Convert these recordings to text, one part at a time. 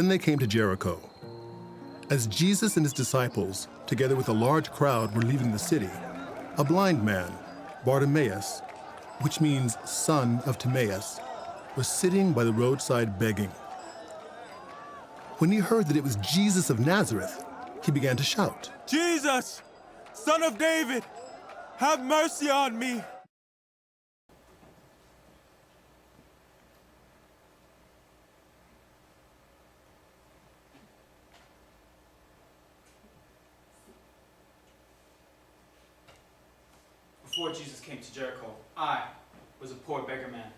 Then they came to Jericho. As Jesus and his disciples, together with a large crowd, were leaving the city, a blind man, Bartimaeus, which means son of Timaeus, was sitting by the roadside begging. When he heard that it was Jesus of Nazareth, he began to shout, "Jesus, Son of David, have mercy on me!" Before Jesus came to Jericho, I was a poor beggar man,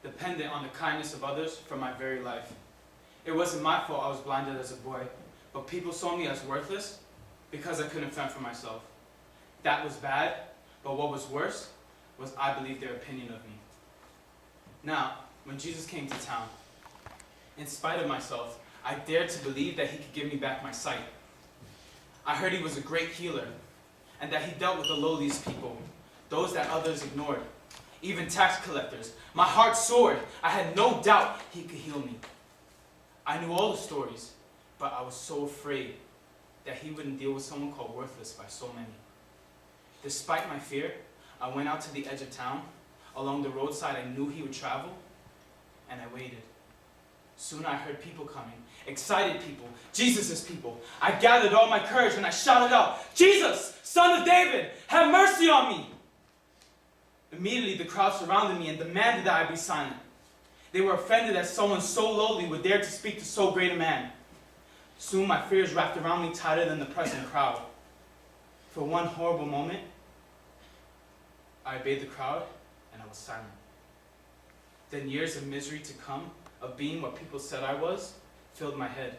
dependent on the kindness of others for my very life. It wasn't my fault I was blinded as a boy, but people saw me as worthless because I couldn't fend for myself. That was bad, but what was worse was I believed their opinion of me. Now, when Jesus came to town, in spite of myself, I dared to believe that he could give me back my sight. I heard he was a great healer, and that he dealt with the lowliest people, those that others ignored, even tax collectors. My heart soared. I had no doubt he could heal me. I knew all the stories, but I was so afraid that he wouldn't deal with someone called worthless by so many. Despite my fear, I went out to the edge of town. Along the roadside I knew he would travel, and I waited. Soon I heard people coming, excited people, Jesus' people. I gathered all my courage and I shouted out, "Jesus, Son of David, have mercy on me!" Immediately the crowd surrounded me and demanded that I be silent. They were offended that someone so lowly would dare to speak to so great a man. Soon my fears wrapped around me tighter than the present crowd. For one horrible moment, I obeyed the crowd and I was silent. Then years of misery to come, of being what people said I was, filled my head.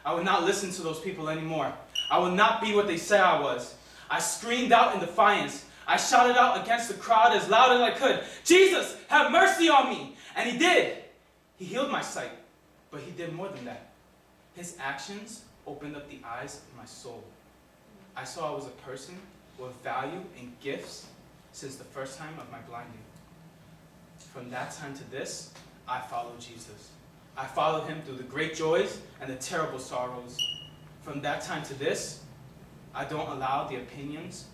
I would not listen to those people anymore. I would not be what they said I was. I screamed out in defiance. I shouted out against the crowd as loud as I could, "Jesus, have mercy on me!" And he did. He healed my sight, but he did more than that. His actions opened up the eyes of my soul. I saw I was a person with value and gifts since the first time of my blinding. From that time to this, I followed Jesus. I followed him through the great joys and the terrible sorrows. From that time to this, I don't allow the opinions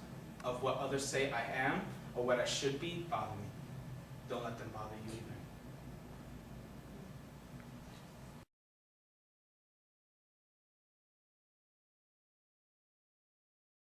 of what others say I am or what I should be bother me. Don't let them bother you either.